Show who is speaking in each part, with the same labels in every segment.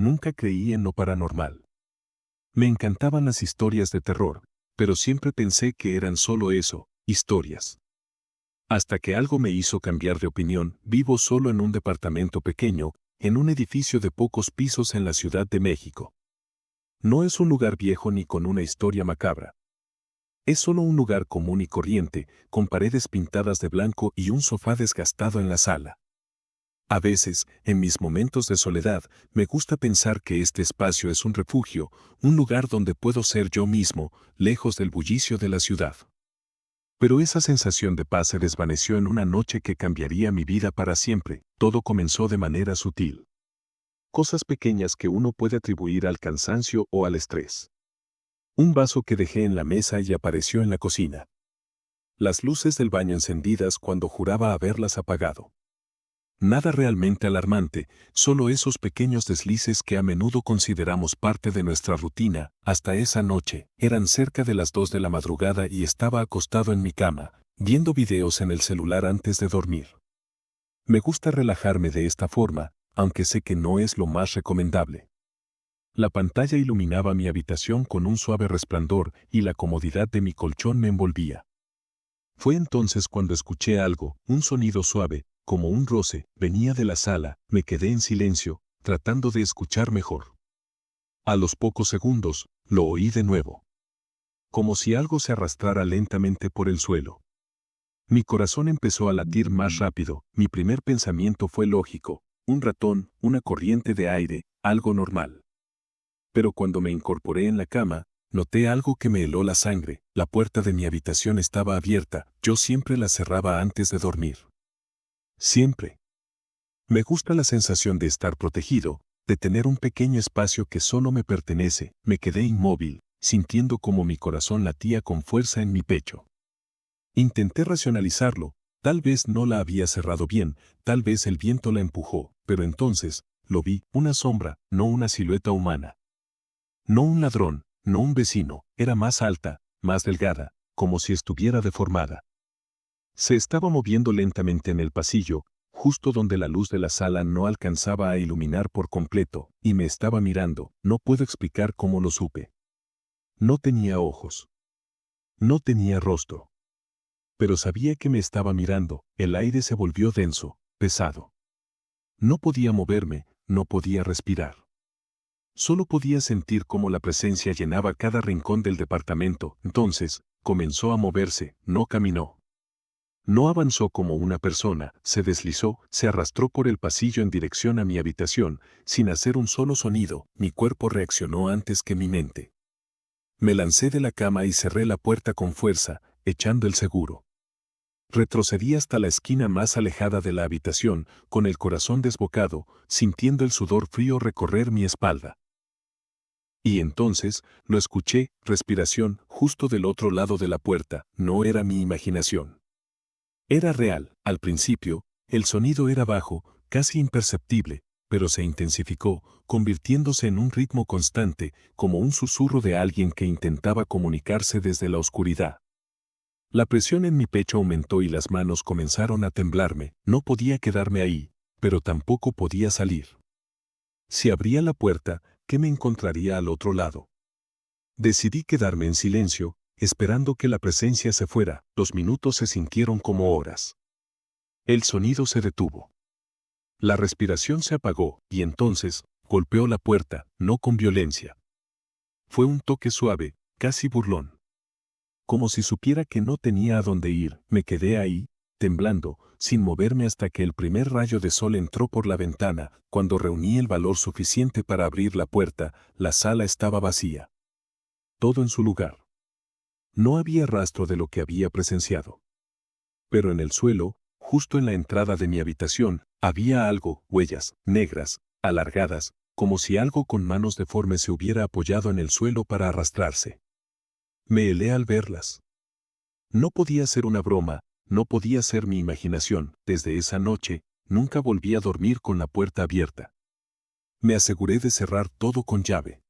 Speaker 1: Nunca creí en lo paranormal. Me encantaban las historias de terror, pero siempre pensé que eran solo eso, historias. Hasta que algo me hizo cambiar de opinión. Vivo solo en un departamento pequeño, en un edificio de pocos pisos en la Ciudad de México. No es un lugar viejo ni con una historia macabra. Es solo un lugar común y corriente, con paredes pintadas de blanco y un sofá desgastado en la sala. A veces, en mis momentos de soledad, me gusta pensar que este espacio es un refugio, un lugar donde puedo ser yo mismo, lejos del bullicio de la ciudad. Pero esa sensación de paz se desvaneció en una noche que cambiaría mi vida para siempre. Todo comenzó de manera sutil. Cosas pequeñas que uno puede atribuir al cansancio o al estrés. Un vaso que dejé en la mesa y apareció en la cocina. Las luces del baño encendidas cuando juraba haberlas apagado. Nada realmente alarmante, solo esos pequeños deslices que a menudo consideramos parte de nuestra rutina. Hasta esa noche, eran cerca de las 2 de la madrugada y estaba acostado en mi cama, viendo videos en el celular antes de dormir. Me gusta relajarme de esta forma, aunque sé que no es lo más recomendable. La pantalla iluminaba mi habitación con un suave resplandor y la comodidad de mi colchón me envolvía. Fue entonces cuando escuché algo, un sonido suave, como un roce, venía de la sala. Me quedé en silencio, tratando de escuchar mejor. A los pocos segundos, lo oí de nuevo. Como si algo se arrastrara lentamente por el suelo. Mi corazón empezó a latir más rápido. Mi primer pensamiento fue lógico: un ratón, una corriente de aire, algo normal. Pero cuando me incorporé en la cama, noté algo que me heló la sangre. La puerta de mi habitación estaba abierta. Yo siempre la cerraba antes de dormir. Siempre. Me gusta la sensación de estar protegido, de tener un pequeño espacio que solo me pertenece. Me quedé inmóvil, sintiendo como mi corazón latía con fuerza en mi pecho. Intenté racionalizarlo. Tal vez no la había cerrado bien, tal vez el viento la empujó, pero entonces, lo vi, una sombra, no una silueta humana. No un ladrón, no un vecino, era más alta, más delgada, como si estuviera deformada. Se estaba moviendo lentamente en el pasillo, justo donde la luz de la sala no alcanzaba a iluminar por completo, y me estaba mirando. No puedo explicar cómo lo supe. No tenía ojos. No tenía rostro. Pero sabía que me estaba mirando. El aire se volvió denso, pesado. No podía moverme, no podía respirar. Solo podía sentir cómo la presencia llenaba cada rincón del departamento. Entonces, comenzó a moverse, no caminó. No avanzó como una persona, se deslizó, se arrastró por el pasillo en dirección a mi habitación, sin hacer un solo sonido. Mi cuerpo reaccionó antes que mi mente. Me lancé de la cama y cerré la puerta con fuerza, echando el seguro. Retrocedí hasta la esquina más alejada de la habitación, con el corazón desbocado, sintiendo el sudor frío recorrer mi espalda. Y entonces, lo escuché, respiración, justo del otro lado de la puerta. No era mi imaginación. Era real. Al principio, el sonido era bajo, casi imperceptible, pero se intensificó, convirtiéndose en un ritmo constante, como un susurro de alguien que intentaba comunicarse desde la oscuridad. La presión en mi pecho aumentó y las manos comenzaron a temblarme. No podía quedarme ahí, pero tampoco podía salir. Si abría la puerta, ¿qué me encontraría al otro lado? Decidí quedarme en silencio, esperando que la presencia se fuera. Los minutos se sintieron como horas. El sonido se detuvo. La respiración se apagó, y entonces, golpeó la puerta, no con violencia. Fue un toque suave, casi burlón. Como si supiera que no tenía a dónde ir. Me quedé ahí, temblando, sin moverme hasta que el primer rayo de sol entró por la ventana. Cuando reuní el valor suficiente para abrir la puerta, la sala estaba vacía. Todo en su lugar. No había rastro de lo que había presenciado. Pero en el suelo, justo en la entrada de mi habitación, había algo, huellas, negras, alargadas, como si algo con manos deformes se hubiera apoyado en el suelo para arrastrarse. Me helé al verlas. No podía ser una broma, no podía ser mi imaginación. Desde esa noche, nunca volví a dormir con la puerta abierta. Me aseguré de cerrar todo con llave.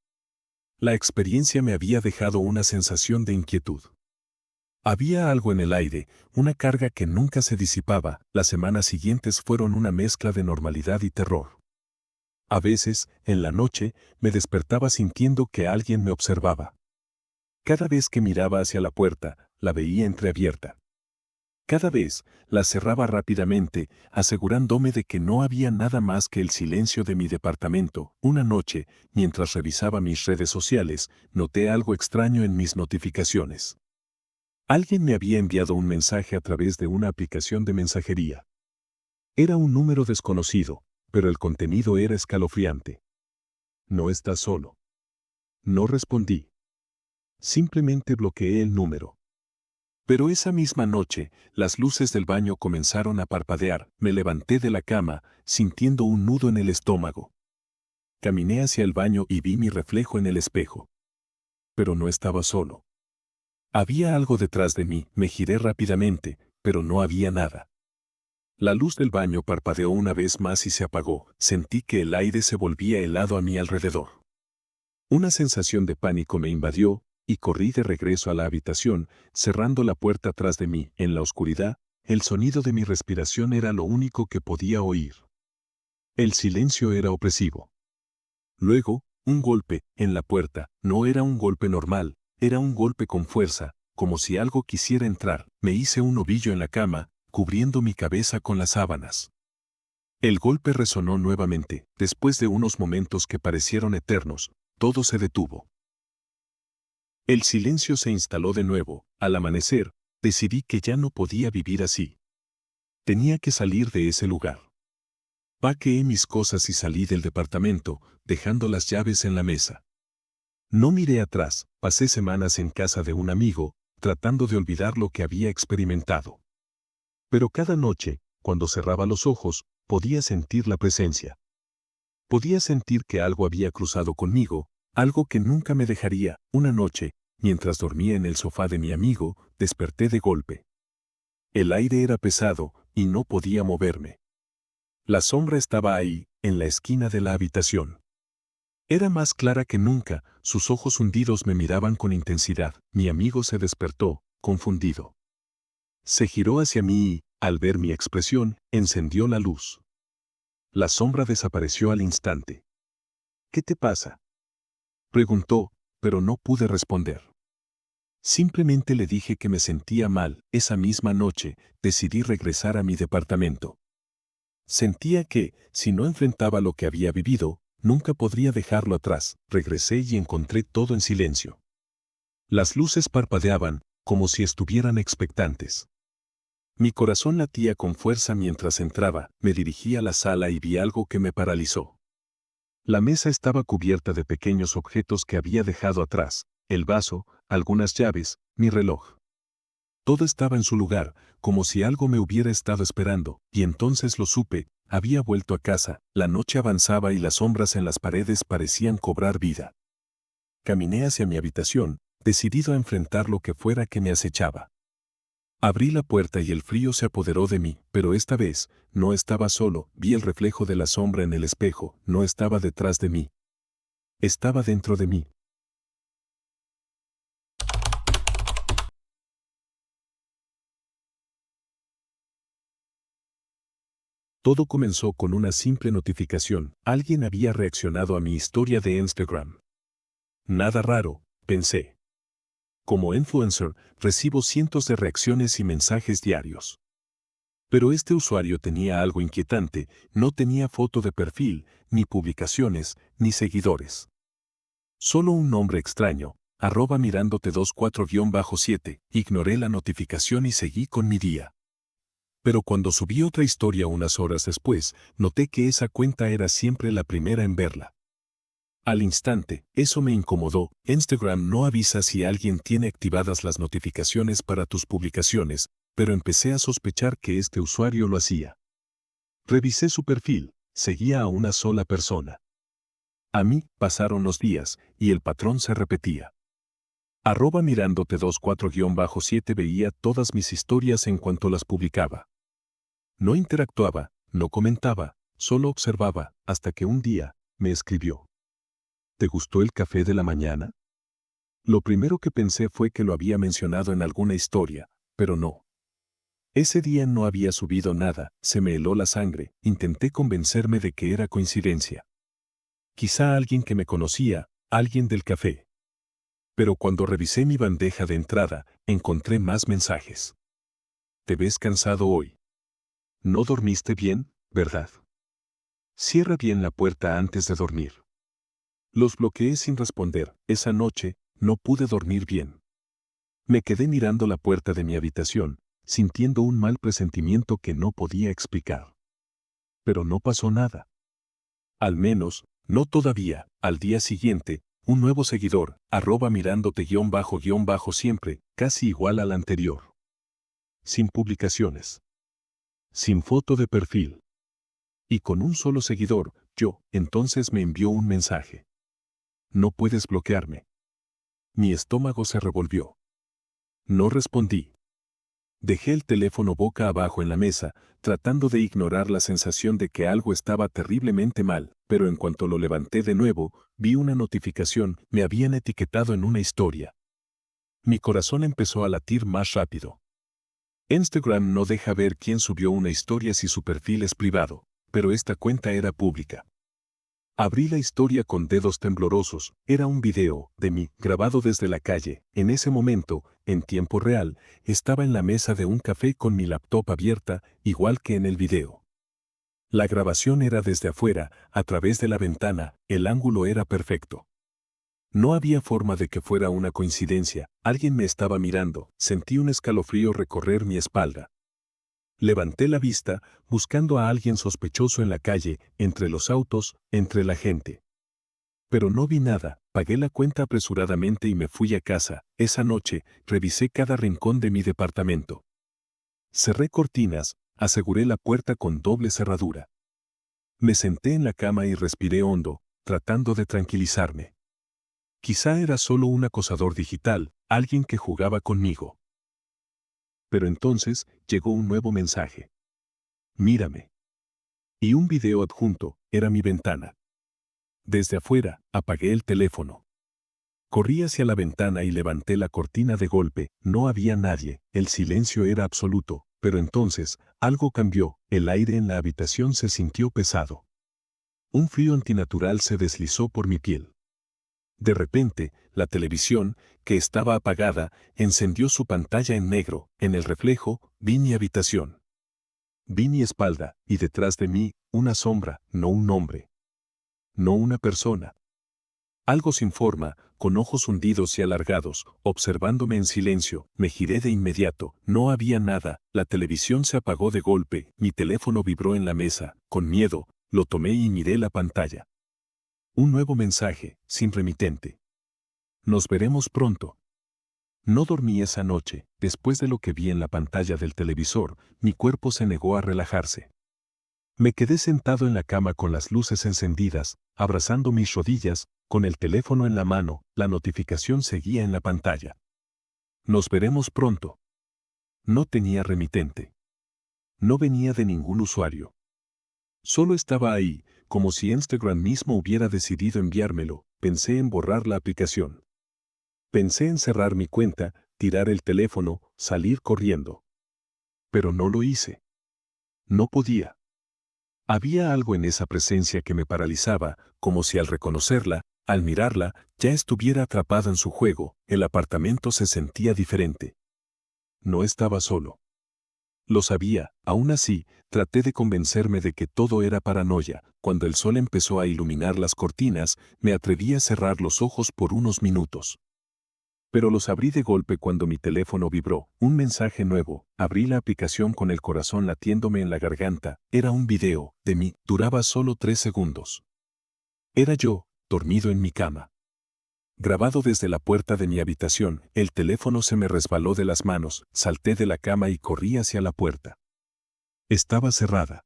Speaker 1: La experiencia me había dejado una sensación de inquietud. Había algo en el aire, una carga que nunca se disipaba. Las semanas siguientes fueron una mezcla de normalidad y terror. A veces, en la noche, me despertaba sintiendo que alguien me observaba. Cada vez que miraba hacia la puerta, la veía entreabierta. Cada vez, la cerraba rápidamente, asegurándome de que no había nada más que el silencio de mi departamento. Una noche, mientras revisaba mis redes sociales, noté algo extraño en mis notificaciones. Alguien me había enviado un mensaje a través de una aplicación de mensajería. Era un número desconocido, pero el contenido era escalofriante. No estás solo. No respondí. Simplemente bloqueé el número. Pero esa misma noche, las luces del baño comenzaron a parpadear. Me levanté de la cama, sintiendo un nudo en el estómago. Caminé hacia el baño y vi mi reflejo en el espejo. Pero no estaba solo. Había algo detrás de mí. Me giré rápidamente, pero no había nada. La luz del baño parpadeó una vez más y se apagó. Sentí que el aire se volvía helado a mi alrededor. Una sensación de pánico me invadió, y corrí de regreso a la habitación, cerrando la puerta tras de mí. En la oscuridad, el sonido de mi respiración era lo único que podía oír. El silencio era opresivo. Luego, un golpe en la puerta. No era un golpe normal, era un golpe con fuerza, como si algo quisiera entrar. Me hice un ovillo en la cama, cubriendo mi cabeza con las sábanas. El golpe resonó nuevamente. Después de unos momentos que parecieron eternos, todo se detuvo. El silencio se instaló de nuevo. Al amanecer, decidí que ya no podía vivir así. Tenía que salir de ese lugar. Paqueé mis cosas y salí del departamento, dejando las llaves en la mesa. No miré atrás. Pasé semanas en casa de un amigo, tratando de olvidar lo que había experimentado. Pero cada noche, cuando cerraba los ojos, podía sentir la presencia. Podía sentir que algo había cruzado conmigo, algo que nunca me dejaría. Una noche, mientras dormía en el sofá de mi amigo, desperté de golpe. El aire era pesado, y no podía moverme. La sombra estaba ahí, en la esquina de la habitación. Era más clara que nunca, sus ojos hundidos me miraban con intensidad. Mi amigo se despertó, confundido. Se giró hacia mí y, al ver mi expresión, encendió la luz. La sombra desapareció al instante. ¿Qué te pasa?, preguntó, pero no pude responder. Simplemente le dije que me sentía mal. Esa misma noche, decidí regresar a mi departamento. Sentía que, si no enfrentaba lo que había vivido, nunca podría dejarlo atrás. Regresé y encontré todo en silencio. Las luces parpadeaban, como si estuvieran expectantes. Mi corazón latía con fuerza mientras entraba. Me dirigí a la sala y vi algo que me paralizó. La mesa estaba cubierta de pequeños objetos que había dejado atrás: el vaso, algunas llaves, mi reloj. Todo estaba en su lugar, como si algo me hubiera estado esperando, y entonces lo supe: había vuelto a casa. La noche avanzaba y las sombras en las paredes parecían cobrar vida. Caminé hacia mi habitación, decidido a enfrentar lo que fuera que me acechaba. Abrí la puerta y el frío se apoderó de mí, pero esta vez, no estaba solo. Vi el reflejo de la sombra en el espejo. No estaba detrás de mí. Estaba dentro de mí. Todo comenzó con una simple notificación. Alguien había reaccionado a mi historia de Instagram. Nada raro, pensé. Como influencer, recibo cientos de reacciones y mensajes diarios. Pero este usuario tenía algo inquietante: no tenía foto de perfil, ni publicaciones, ni seguidores. Solo un nombre extraño, @mirándote24-7. Ignoré la notificación y seguí con mi día. Pero cuando subí otra historia unas horas después, noté que esa cuenta era siempre la primera en verla. Al instante, eso me incomodó. Instagram no avisa si alguien tiene activadas las notificaciones para tus publicaciones, pero empecé a sospechar que este usuario lo hacía. Revisé su perfil. Seguía a una sola persona. A mí, pasaron los días, y el patrón se repetía. @mirándote24-7 veía todas mis historias en cuanto las publicaba. No interactuaba, no comentaba, solo observaba, hasta que un día, me escribió: ¿te gustó el café de la mañana? Lo primero que pensé fue que lo había mencionado en alguna historia, pero no. Ese día no había subido nada. Se me heló la sangre. Intenté convencerme de que era coincidencia. quizá alguien que me conocía, alguien del café. Pero cuando revisé mi bandeja de entrada, encontré más mensajes. Te ves cansado hoy. No dormiste bien, ¿verdad? Cierra bien la puerta antes de dormir. Los bloqueé sin responder. Esa noche, no pude dormir bien. Me quedé mirando la puerta de mi habitación, sintiendo un mal presentimiento que no podía explicar. Pero no pasó nada. Al menos, no todavía. Al día siguiente, un nuevo seguidor, @mirándote_siempre, casi igual al anterior. Sin publicaciones. Sin foto de perfil. Y con un solo seguidor, yo, entonces me envió un mensaje. No puedes bloquearme. Mi estómago se revolvió. No respondí. Dejé el teléfono boca abajo en la mesa, tratando de ignorar la sensación de que algo estaba terriblemente mal, pero en cuanto lo levanté de nuevo, vi una notificación, me habían etiquetado en una historia. Mi corazón empezó a latir más rápido. Instagram no deja ver quién subió una historia si su perfil es privado, pero esta cuenta era pública. Abrí la historia con dedos temblorosos. Era un video de mí, grabado desde la calle. En ese momento, en tiempo real, estaba en la mesa de un café con mi laptop abierta, igual que en el video. La grabación era desde afuera, a través de la ventana, el ángulo era perfecto. No había forma de que fuera una coincidencia. Alguien me estaba mirando. Sentí un escalofrío recorrer mi espalda. Levanté la vista, buscando a alguien sospechoso en la calle, entre los autos, entre la gente. Pero no vi nada. Pagué la cuenta apresuradamente y me fui a casa. Esa noche, revisé cada rincón de mi departamento. Cerré cortinas, aseguré la puerta con doble cerradura. Me senté en la cama y respiré hondo, tratando de tranquilizarme. Quizá era solo un acosador digital, alguien que jugaba conmigo. Pero entonces llegó un nuevo mensaje. Mírame. Y un video adjunto, era mi ventana. Desde afuera, apagué el teléfono. Corrí hacia la ventana y levanté la cortina de golpe. No había nadie, el silencio era absoluto, pero entonces, algo cambió, el aire en la habitación se sintió pesado. Un frío antinatural se deslizó por mi piel. De repente, la televisión, que estaba apagada, encendió su pantalla en negro. En el reflejo, vi mi habitación. Vi mi espalda, y detrás de mí, una sombra, no un hombre. No una persona. Algo sin forma, con ojos hundidos y alargados, observándome en silencio. Me giré de inmediato. No había nada. La televisión se apagó de golpe. Mi teléfono vibró en la mesa. Con miedo, lo tomé y miré la pantalla. Un nuevo mensaje, sin remitente. Nos veremos pronto. No dormí esa noche. Después de lo que vi en la pantalla del televisor, mi cuerpo se negó a relajarse. Me quedé sentado en la cama con las luces encendidas, abrazando mis rodillas, con el teléfono en la mano. La notificación seguía en la pantalla. Nos veremos pronto. No tenía remitente. No venía de ningún usuario. Solo estaba ahí, como si Instagram mismo hubiera decidido enviármelo. Pensé en borrar la aplicación. Pensé en cerrar mi cuenta, tirar el teléfono, salir corriendo. Pero no lo hice. No podía. Había algo en esa presencia que me paralizaba, como si al reconocerla, al mirarla, ya estuviera atrapada en su juego. El apartamento se sentía diferente. No estaba solo. Lo sabía. Aún así, traté de convencerme de que todo era paranoia. Cuando el sol empezó a iluminar las cortinas, me atreví a cerrar los ojos por unos minutos. Pero los abrí de golpe cuando mi teléfono vibró. Un mensaje nuevo. Abrí la aplicación con el corazón latiéndome en la garganta. Era un video de mí. Duraba solo 3 segundos. Era yo, dormido en mi cama. Grabado desde la puerta de mi habitación, el teléfono se me resbaló de las manos. Salté de la cama y corrí hacia la puerta. Estaba cerrada.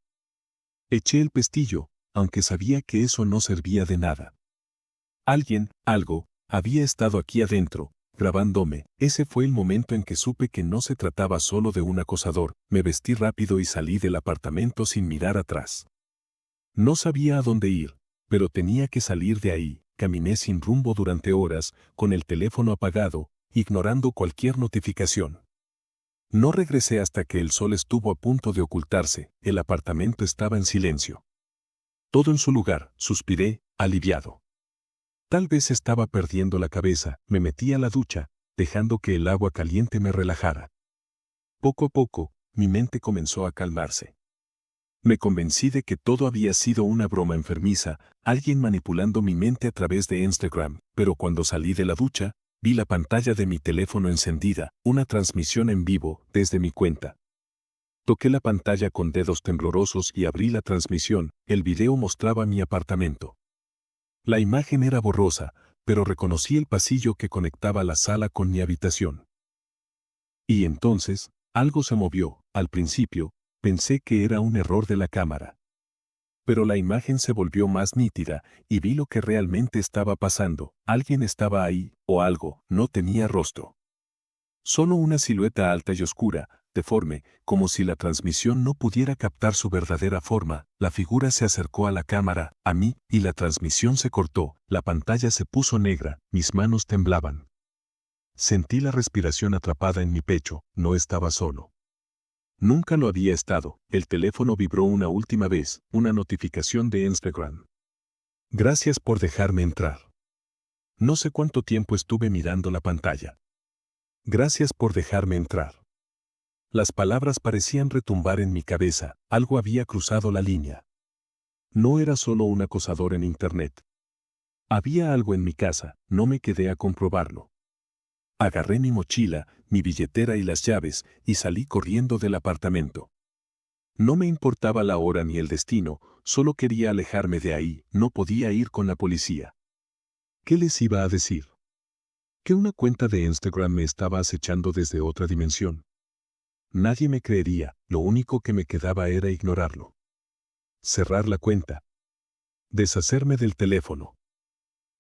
Speaker 1: Eché el pestillo, aunque sabía que eso no servía de nada. Alguien, algo, había estado aquí adentro, grabándome. Ese fue el momento en que supe que no se trataba solo de un acosador. Me vestí rápido y salí del apartamento sin mirar atrás. No sabía a dónde ir, pero tenía que salir de ahí. Caminé sin rumbo durante horas, con el teléfono apagado, ignorando cualquier notificación. No regresé hasta que el sol estuvo a punto de ocultarse. El apartamento estaba en silencio. Todo en su lugar. Suspiré, aliviado. Tal vez estaba perdiendo la cabeza, me metí a la ducha, dejando que el agua caliente me relajara. Poco a poco, mi mente comenzó a calmarse. Me convencí de que todo había sido una broma enfermiza, alguien manipulando mi mente a través de Instagram, pero cuando salí de la ducha, vi la pantalla de mi teléfono encendida, una transmisión en vivo desde mi cuenta. Toqué la pantalla con dedos temblorosos y abrí la transmisión. El video mostraba mi apartamento. La imagen era borrosa, pero reconocí el pasillo que conectaba la sala con mi habitación. Y entonces, algo se movió. Al principio, pensé que era un error de la cámara. Pero la imagen se volvió más nítida y vi lo que realmente estaba pasando. Alguien estaba ahí, o algo, no tenía rostro. Solo una silueta alta y oscura, deforme, como si la transmisión no pudiera captar su verdadera forma. La figura se acercó a la cámara, a mí, y la transmisión se cortó. La pantalla se puso negra, mis manos temblaban. Sentí la respiración atrapada en mi pecho, no estaba solo. Nunca lo había estado. El teléfono vibró una última vez, una notificación de Instagram. Gracias por dejarme entrar. No sé cuánto tiempo estuve mirando la pantalla. Gracias por dejarme entrar. Las palabras parecían retumbar en mi cabeza, algo había cruzado la línea. No era solo un acosador en Internet. Había algo en mi casa, no me quedé a comprobarlo. Agarré mi mochila, mi billetera y las llaves, y salí corriendo del apartamento. No me importaba la hora ni el destino, solo quería alejarme de ahí, no podía ir con la policía. ¿Qué les iba a decir? ¿Que una cuenta de Instagram me estaba acechando desde otra dimensión? Nadie me creería, lo único que me quedaba era ignorarlo. Cerrar la cuenta. Deshacerme del teléfono.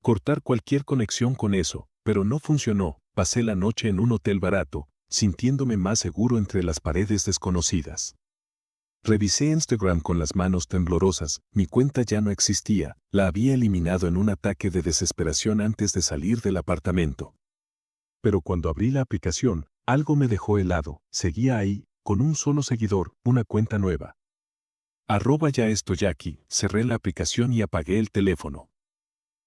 Speaker 1: Cortar cualquier conexión con eso, pero no funcionó. Pasé la noche en un hotel barato, sintiéndome más seguro entre las paredes desconocidas. Revisé Instagram con las manos temblorosas, mi cuenta ya no existía, la había eliminado en un ataque de desesperación antes de salir del apartamento. Pero cuando abrí la aplicación, algo me dejó helado, seguía ahí, con un solo seguidor, una cuenta nueva. @ya estoy aquí, cerré la aplicación y apagué el teléfono.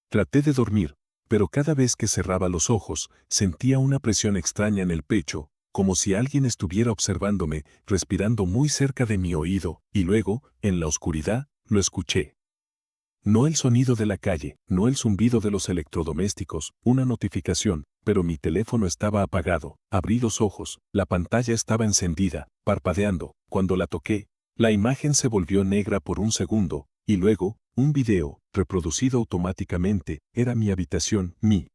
Speaker 1: Traté de dormir, pero cada vez que cerraba los ojos, sentía una presión extraña en el pecho, como si alguien estuviera observándome, respirando muy cerca de mi oído, y luego, en la oscuridad, lo escuché. No el sonido de la calle, no el zumbido de los electrodomésticos, una notificación, pero mi teléfono estaba apagado. Abrí los ojos, la pantalla estaba encendida, parpadeando. Cuando la toqué, la imagen se volvió negra por un segundo, y luego, un video, reproducido automáticamente, era mi habitación, mi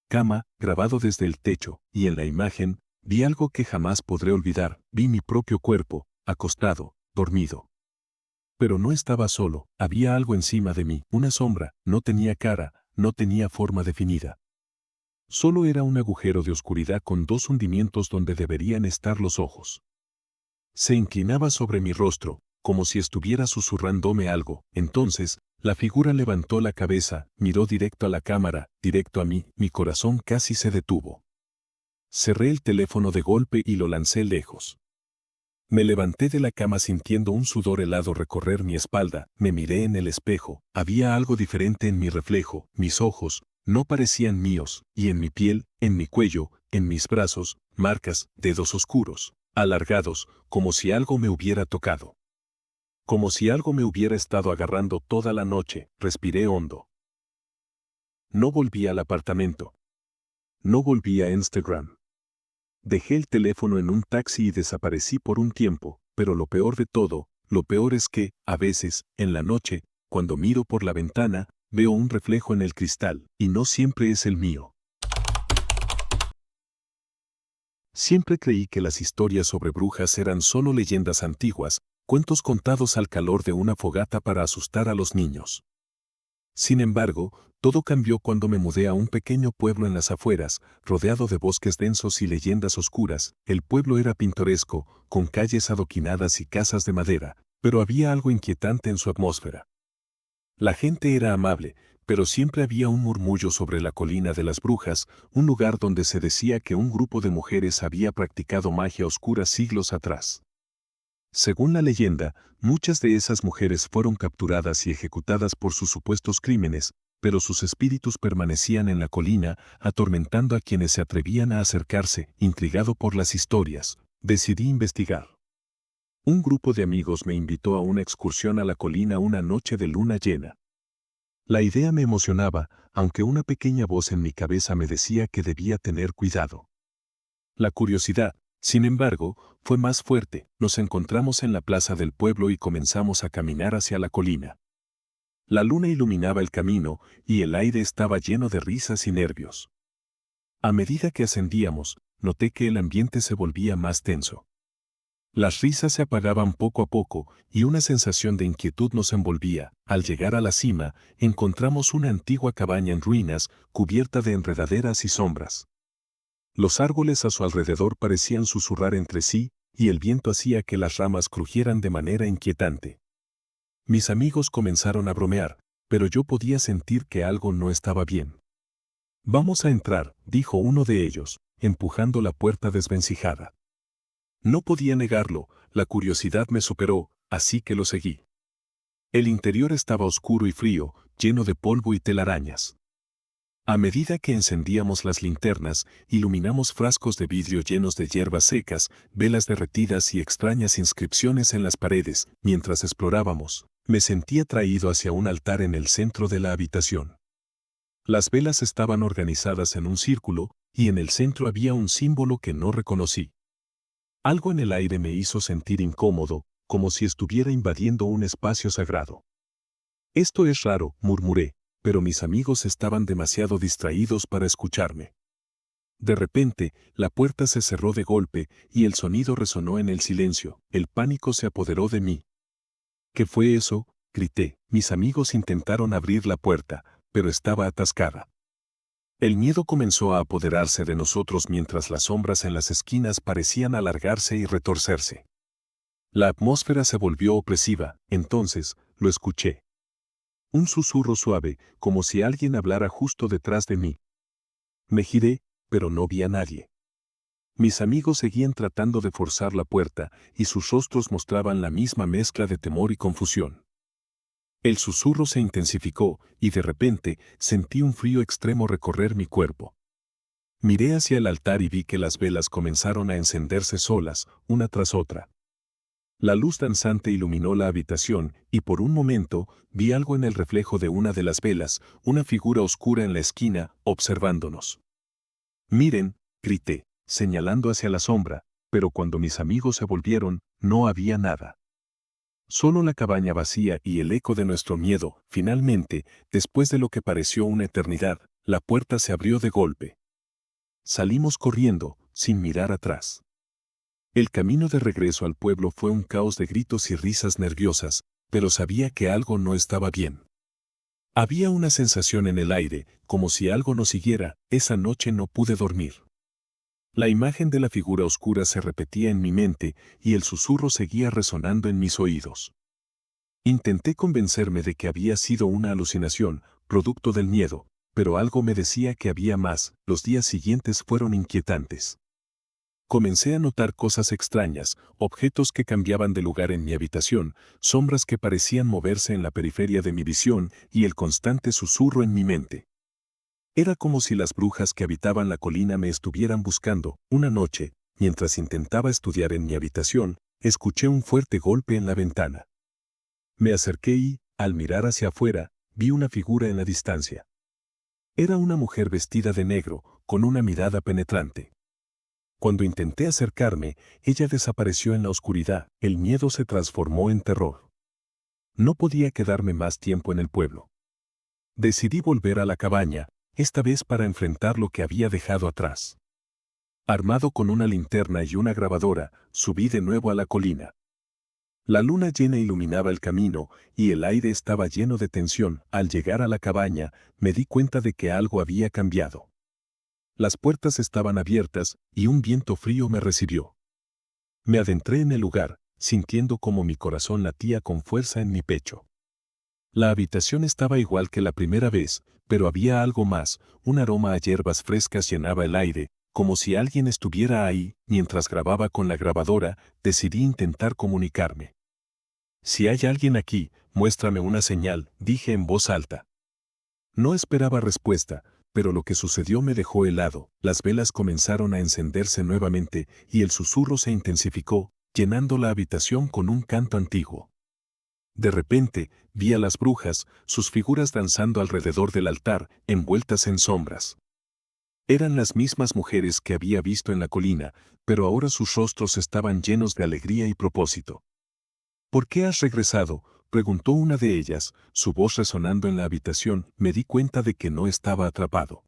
Speaker 1: cama, grabado desde el techo, y en la imagen, vi algo que jamás podré olvidar, vi mi propio cuerpo, acostado, dormido. Pero no estaba solo, había algo encima de mí, una sombra, no tenía cara, no tenía forma definida. Solo era un agujero de oscuridad con dos hundimientos donde deberían estar los ojos. Se inclinaba sobre mi rostro, como si estuviera susurrándome algo. Entonces, la figura levantó la cabeza, miró directo a la cámara, directo a mí, mi corazón casi se detuvo. Cerré el teléfono de golpe y lo lancé lejos. Me levanté de la cama sintiendo un sudor helado recorrer mi espalda, me miré en el espejo, había algo diferente en mi reflejo, mis ojos no parecían míos, y en mi piel, en mi cuello, en mis brazos, marcas, dedos oscuros, alargados, como si algo me hubiera tocado. Como si algo me hubiera estado agarrando toda la noche, respiré hondo. No volví al apartamento. No volví a Instagram. Dejé el teléfono en un taxi y desaparecí por un tiempo, pero lo peor de todo, lo peor es que, a veces, en la noche, cuando miro por la ventana, veo un reflejo en el cristal, y no siempre es el mío. Siempre creí que las historias sobre brujas eran solo leyendas antiguas, cuentos contados al calor de una fogata para asustar a los niños. Sin embargo, todo cambió cuando me mudé a un pequeño pueblo en las afueras, rodeado de bosques densos y leyendas oscuras. El pueblo era pintoresco, con calles adoquinadas y casas de madera, pero había algo inquietante en su atmósfera. La gente era amable, pero siempre había un murmullo sobre la colina de las brujas, un lugar donde se decía que un grupo de mujeres había practicado magia oscura siglos atrás. Según la leyenda, muchas de esas mujeres fueron capturadas y ejecutadas por sus supuestos crímenes, pero sus espíritus permanecían en la colina, atormentando a quienes se atrevían a acercarse. Intrigado por las historias, decidí investigar. Un grupo de amigos me invitó a una excursión a la colina una noche de luna llena. La idea me emocionaba, aunque una pequeña voz en mi cabeza me decía que debía tener cuidado. La curiosidad, sin embargo, fue más fuerte. Nos encontramos en la plaza del pueblo y comenzamos a caminar hacia la colina. La luna iluminaba el camino y el aire estaba lleno de risas y nervios. A medida que ascendíamos, noté que el ambiente se volvía más tenso. Las risas se apagaban poco a poco y una sensación de inquietud nos envolvía. Al llegar a la cima, encontramos una antigua cabaña en ruinas, cubierta de enredaderas y sombras. Los árboles a su alrededor parecían susurrar entre sí, y el viento hacía que las ramas crujieran de manera inquietante. Mis amigos comenzaron a bromear, pero yo podía sentir que algo no estaba bien. «Vamos a entrar», dijo uno de ellos, empujando la puerta desvencijada. No podía negarlo, la curiosidad me superó, así que lo seguí. El interior estaba oscuro y frío, lleno de polvo y telarañas. A medida que encendíamos las linternas, iluminamos frascos de vidrio llenos de hierbas secas, velas derretidas y extrañas inscripciones en las paredes. Mientras explorábamos, me sentí atraído hacia un altar en el centro de la habitación. Las velas estaban organizadas en un círculo, y en el centro había un símbolo que no reconocí. Algo en el aire me hizo sentir incómodo, como si estuviera invadiendo un espacio sagrado. «Esto es raro», murmuré, pero mis amigos estaban demasiado distraídos para escucharme. De repente, la puerta se cerró de golpe y el sonido resonó en el silencio. El pánico se apoderó de mí. «¿Qué fue eso?», grité. Mis amigos intentaron abrir la puerta, pero estaba atascada. El miedo comenzó a apoderarse de nosotros mientras las sombras en las esquinas parecían alargarse y retorcerse. La atmósfera se volvió opresiva. Entonces, lo escuché. Un susurro suave, como si alguien hablara justo detrás de mí. Me giré, pero no vi a nadie. Mis amigos seguían tratando de forzar la puerta, y sus rostros mostraban la misma mezcla de temor y confusión. El susurro se intensificó, y de repente sentí un frío extremo recorrer mi cuerpo. Miré hacia el altar y vi que las velas comenzaron a encenderse solas, una tras otra. La luz danzante iluminó la habitación, y por un momento vi algo en el reflejo de una de las velas, una figura oscura en la esquina, observándonos. «Miren», grité, señalando hacia la sombra, pero cuando mis amigos se volvieron, no había nada. Solo la cabaña vacía y el eco de nuestro miedo. Finalmente, después de lo que pareció una eternidad, la puerta se abrió de golpe. Salimos corriendo, sin mirar atrás. El camino de regreso al pueblo fue un caos de gritos y risas nerviosas, pero sabía que algo no estaba bien. Había una sensación en el aire, como si algo nos siguiera. Esa noche no pude dormir. La imagen de la figura oscura se repetía en mi mente y el susurro seguía resonando en mis oídos. Intenté convencerme de que había sido una alucinación, producto del miedo, pero algo me decía que había más. Los días siguientes fueron inquietantes. Comencé a notar cosas extrañas, objetos que cambiaban de lugar en mi habitación, sombras que parecían moverse en la periferia de mi visión y el constante susurro en mi mente. Era como si las brujas que habitaban la colina me estuvieran buscando. Una noche, mientras intentaba estudiar en mi habitación, escuché un fuerte golpe en la ventana. Me acerqué y, al mirar hacia afuera, vi una figura en la distancia. Era una mujer vestida de negro, con una mirada penetrante. Cuando intenté acercarme, ella desapareció en la oscuridad. El miedo se transformó en terror. No podía quedarme más tiempo en el pueblo. Decidí volver a la cabaña, esta vez para enfrentar lo que había dejado atrás. Armado con una linterna y una grabadora, subí de nuevo a la colina. La luna llena iluminaba el camino y el aire estaba lleno de tensión. Al llegar a la cabaña, me di cuenta de que algo había cambiado. Las puertas estaban abiertas y un viento frío me recibió. Me adentré en el lugar, sintiendo como mi corazón latía con fuerza en mi pecho. La habitación estaba igual que la primera vez, pero había algo más. Un aroma a hierbas frescas llenaba el aire, como si alguien estuviera ahí. Mientras grababa con la grabadora, decidí intentar comunicarme. Si hay alguien aquí, muéstrame una señal, dije en voz alta. No esperaba respuesta, pero lo que sucedió me dejó helado. Las velas comenzaron a encenderse nuevamente y el susurro se intensificó, llenando la habitación con un canto antiguo. De repente, vi a las brujas, sus figuras danzando alrededor del altar, envueltas en sombras. Eran las mismas mujeres que había visto en la colina, pero ahora sus rostros estaban llenos de alegría y propósito. ¿Por qué has regresado?, preguntó una de ellas, su voz resonando en la habitación. Me di cuenta de que no estaba atrapado.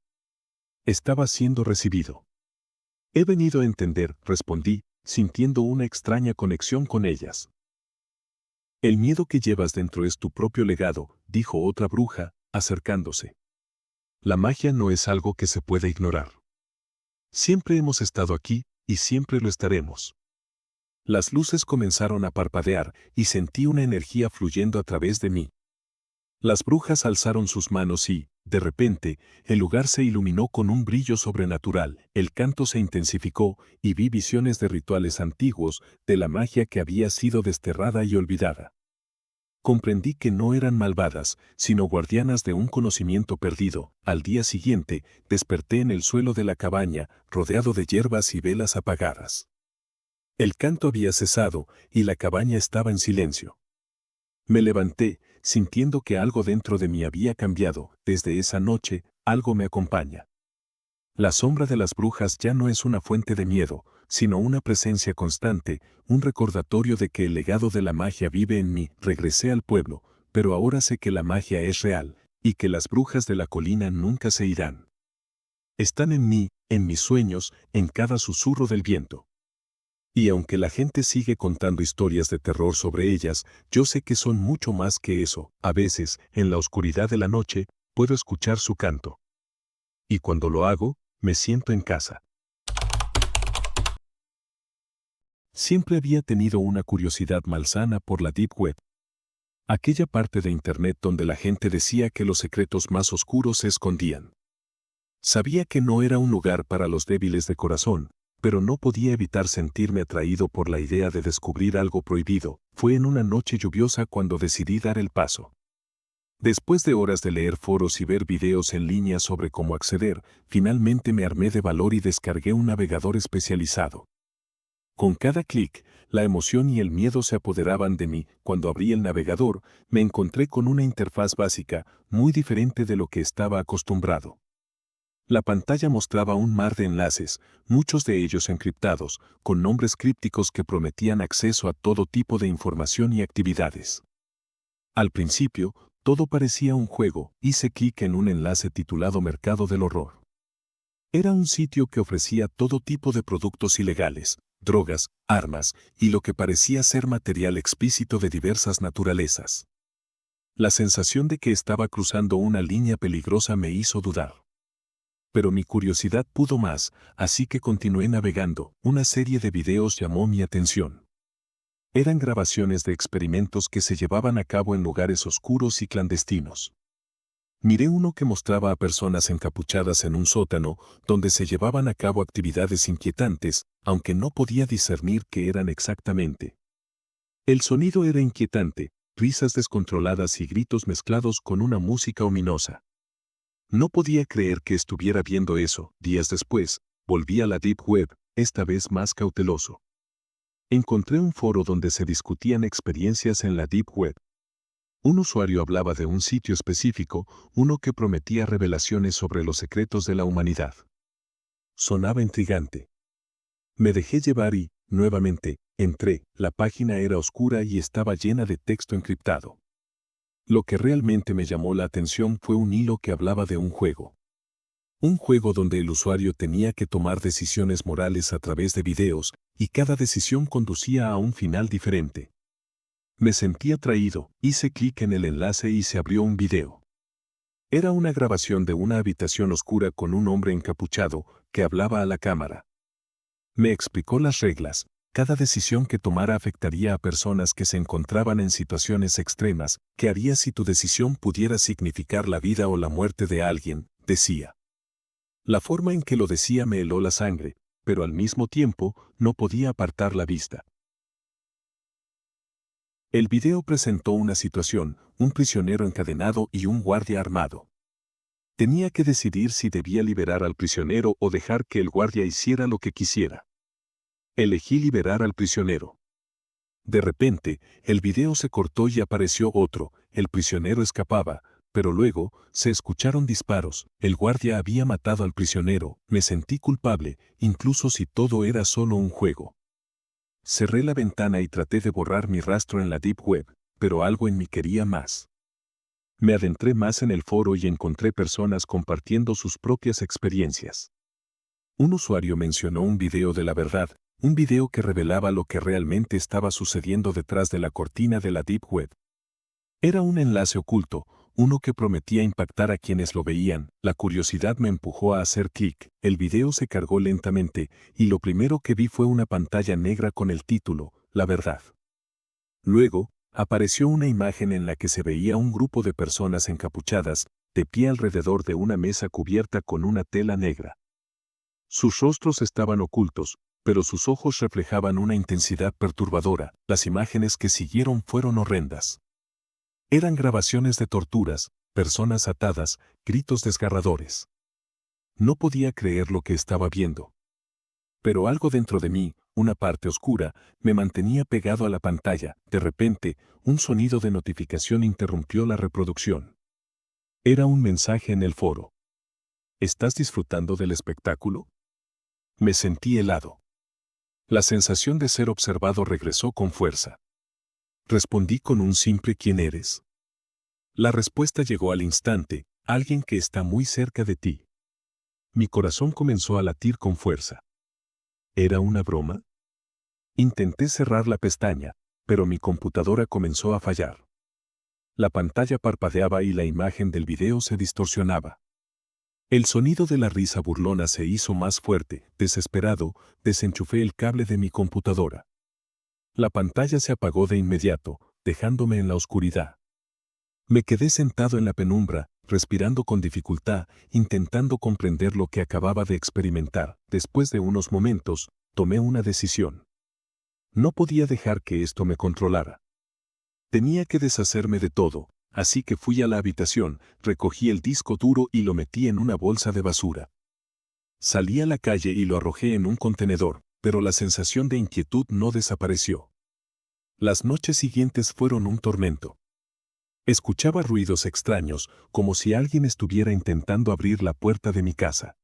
Speaker 1: Estaba siendo recibido. He venido a entender, respondí, sintiendo una extraña conexión con ellas. El miedo que llevas dentro es tu propio legado, dijo otra bruja, acercándose. La magia no es algo que se pueda ignorar. Siempre hemos estado aquí, y siempre lo estaremos. Las luces comenzaron a parpadear, y sentí una energía fluyendo a través de mí. Las brujas alzaron sus manos y, de repente, el lugar se iluminó con un brillo sobrenatural, el canto se intensificó, y vi visiones de rituales antiguos, de la magia que había sido desterrada y olvidada. Comprendí que no eran malvadas, sino guardianas de un conocimiento perdido. Al día siguiente, desperté en el suelo de la cabaña, rodeado de hierbas y velas apagadas. El canto había cesado, y la cabaña estaba en silencio. Me levanté, sintiendo que algo dentro de mí había cambiado. Desde esa noche, algo me acompaña. La sombra de las brujas ya no es una fuente de miedo, sino una presencia constante, un recordatorio de que el legado de la magia vive en mí. Regresé al pueblo, pero ahora sé que la magia es real, y que las brujas de la colina nunca se irán. Están en mí, en mis sueños, en cada susurro del viento. Y aunque la gente sigue contando historias de terror sobre ellas, yo sé que son mucho más que eso. A veces, en la oscuridad de la noche, puedo escuchar su canto. Y cuando lo hago, me siento en casa. Siempre había tenido una curiosidad malsana por la Deep Web. Aquella parte de Internet donde la gente decía que los secretos más oscuros se escondían. Sabía que no era un lugar para los débiles de corazón, pero no podía evitar sentirme atraído por la idea de descubrir algo prohibido. Fue en una noche lluviosa cuando decidí dar el paso. Después de horas de leer foros y ver videos en línea sobre cómo acceder, finalmente me armé de valor y descargué un navegador especializado. Con cada clic, la emoción y el miedo se apoderaban de mí. Cuando abrí el navegador, me encontré con una interfaz básica, muy diferente de lo que estaba acostumbrado. La pantalla mostraba un mar de enlaces, muchos de ellos encriptados, con nombres crípticos que prometían acceso a todo tipo de información y actividades. Al principio, todo parecía un juego. Hice clic en un enlace titulado Mercado del Horror. Era un sitio que ofrecía todo tipo de productos ilegales, drogas, armas y lo que parecía ser material explícito de diversas naturalezas. La sensación de que estaba cruzando una línea peligrosa me hizo dudar. Pero mi curiosidad pudo más, así que continué navegando. Una serie de videos llamó mi atención. Eran grabaciones de experimentos que se llevaban a cabo en lugares oscuros y clandestinos. Miré uno que mostraba a personas encapuchadas en un sótano, donde se llevaban a cabo actividades inquietantes, aunque no podía discernir qué eran exactamente. El sonido era inquietante, risas descontroladas y gritos mezclados con una música ominosa. No podía creer que estuviera viendo eso. Días después, volví a la Deep Web, esta vez más cauteloso. Encontré un foro donde se discutían experiencias en la Deep Web. Un usuario hablaba de un sitio específico, uno que prometía revelaciones sobre los secretos de la humanidad. Sonaba intrigante. Me dejé llevar y, nuevamente, entré. La página era oscura y estaba llena de texto encriptado. Lo que realmente me llamó la atención fue un hilo que hablaba de un juego. Un juego donde el usuario tenía que tomar decisiones morales a través de videos, y cada decisión conducía a un final diferente. Me sentí atraído, hice clic en el enlace y se abrió un video. Era una grabación de una habitación oscura con un hombre encapuchado, que hablaba a la cámara. Me explicó las reglas. Cada decisión que tomara afectaría a personas que se encontraban en situaciones extremas. ¿Qué harías si tu decisión pudiera significar la vida o la muerte de alguien?, decía. La forma en que lo decía me heló la sangre, pero al mismo tiempo no podía apartar la vista. El video presentó una situación, un prisionero encadenado y un guardia armado. Tenía que decidir si debía liberar al prisionero o dejar que el guardia hiciera lo que quisiera. Elegí liberar al prisionero. De repente, el video se cortó y apareció otro, el prisionero escapaba, pero luego se escucharon disparos, el guardia había matado al prisionero, me sentí culpable, incluso si todo era solo un juego. Cerré la ventana y traté de borrar mi rastro en la Deep Web, pero algo en mí quería más. Me adentré más en el foro y encontré personas compartiendo sus propias experiencias. Un usuario mencionó un video de la verdad, un video que revelaba lo que realmente estaba sucediendo detrás de la cortina de la Deep Web. Era un enlace oculto, uno que prometía impactar a quienes lo veían. La curiosidad me empujó a hacer clic, el video se cargó lentamente, y lo primero que vi fue una pantalla negra con el título, La verdad. Luego, apareció una imagen en la que se veía un grupo de personas encapuchadas, de pie alrededor de una mesa cubierta con una tela negra. Sus rostros estaban ocultos, pero sus ojos reflejaban una intensidad perturbadora. Las imágenes que siguieron fueron horrendas. Eran grabaciones de torturas, personas atadas, gritos desgarradores. No podía creer lo que estaba viendo. Pero algo dentro de mí, una parte oscura, me mantenía pegado a la pantalla. De repente, un sonido de notificación interrumpió la reproducción. Era un mensaje en el foro. ¿Estás disfrutando del espectáculo? Me sentí helado. La sensación de ser observado regresó con fuerza. Respondí con un simple ¿quién eres? La respuesta llegó al instante, alguien que está muy cerca de ti. Mi corazón comenzó a latir con fuerza. ¿Era una broma? Intenté cerrar la pestaña, pero mi computadora comenzó a fallar. La pantalla parpadeaba y la imagen del video se distorsionaba. El sonido de la risa burlona se hizo más fuerte. Desesperado, desenchufé el cable de mi computadora. La pantalla se apagó de inmediato, dejándome en la oscuridad. Me quedé sentado en la penumbra, respirando con dificultad, intentando comprender lo que acababa de experimentar. Después de unos momentos, tomé una decisión. No podía dejar que esto me controlara. Tenía que deshacerme de todo, así que fui a la habitación, recogí el disco duro y lo metí en una bolsa de basura. Salí a la calle y lo arrojé en un contenedor, pero la sensación de inquietud no desapareció. Las noches siguientes fueron un tormento. Escuchaba ruidos extraños, como si alguien estuviera intentando abrir la puerta de mi casa.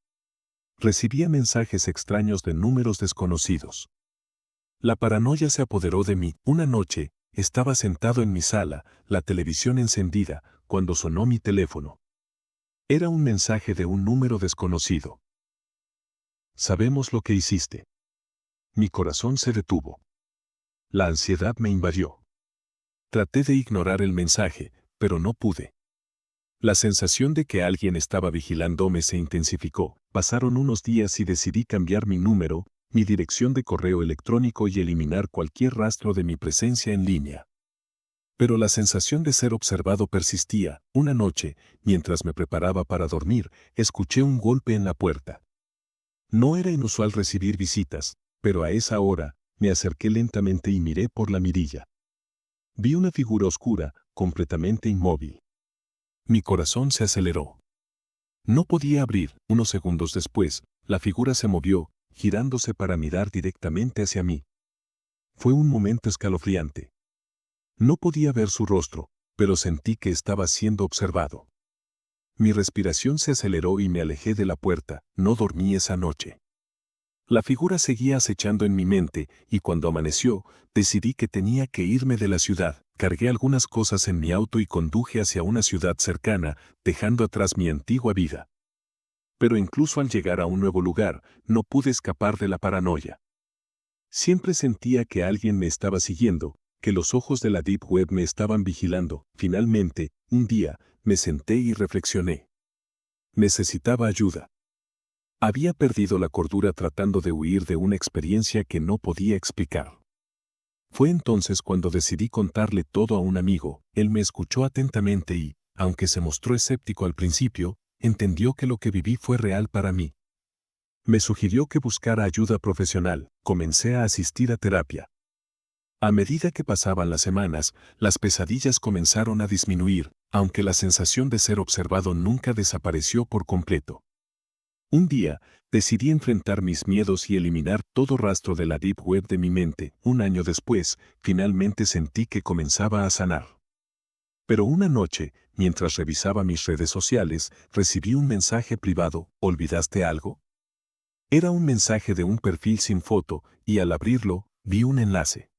Speaker 1: Recibía mensajes extraños de números desconocidos. La paranoia se apoderó de mí. Una noche, estaba sentado en mi sala, la televisión encendida, cuando sonó mi teléfono. Era un mensaje de un número desconocido. Sabemos lo que hiciste. Mi corazón se detuvo. La ansiedad me invadió. Traté de ignorar el mensaje, pero no pude. La sensación de que alguien estaba vigilándome se intensificó. Pasaron unos días y decidí cambiar mi número, mi dirección de correo electrónico y eliminar cualquier rastro de mi presencia en línea. Pero la sensación de ser observado persistía. Una noche, mientras me preparaba para dormir, escuché un golpe en la puerta. No era inusual recibir visitas, pero a esa hora, me acerqué lentamente y miré por la mirilla. Vi una figura oscura, completamente inmóvil. Mi corazón se aceleró. No podía abrir. Unos segundos después, la figura se movió, girándose para mirar directamente hacia mí. Fue un momento escalofriante. No podía ver su rostro, pero sentí que estaba siendo observado. Mi respiración se aceleró y me alejé de la puerta. No dormí esa noche. La figura seguía acechando en mi mente, y cuando amaneció, decidí que tenía que irme de la ciudad. Cargué algunas cosas en mi auto y conduje hacia una ciudad cercana, dejando atrás mi antigua vida. Pero incluso al llegar a un nuevo lugar, no pude escapar de la paranoia. Siempre sentía que alguien me estaba siguiendo, que los ojos de la Deep Web me estaban vigilando. Finalmente, un día, me senté y reflexioné. Necesitaba ayuda. Había perdido la cordura tratando de huir de una experiencia que no podía explicar. Fue entonces cuando decidí contarle todo a un amigo. Él me escuchó atentamente y, aunque se mostró escéptico al principio, entendió que lo que viví fue real para mí. Me sugirió que buscara ayuda profesional. Comencé a asistir a terapia. A medida que pasaban las semanas, las pesadillas comenzaron a disminuir, aunque la sensación de ser observado nunca desapareció por completo. Un día, decidí enfrentar mis miedos y eliminar todo rastro de la Deep Web de mi mente. Un año después, finalmente sentí que comenzaba a sanar. Pero una noche, mientras revisaba mis redes sociales, recibí un mensaje privado. ¿Olvidaste algo? Era un mensaje de un perfil sin foto, y al abrirlo, vi un enlace.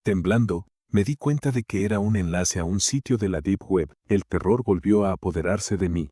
Speaker 1: Temblando, me di cuenta de que era un enlace a un sitio de la Deep Web. El terror volvió a apoderarse de mí.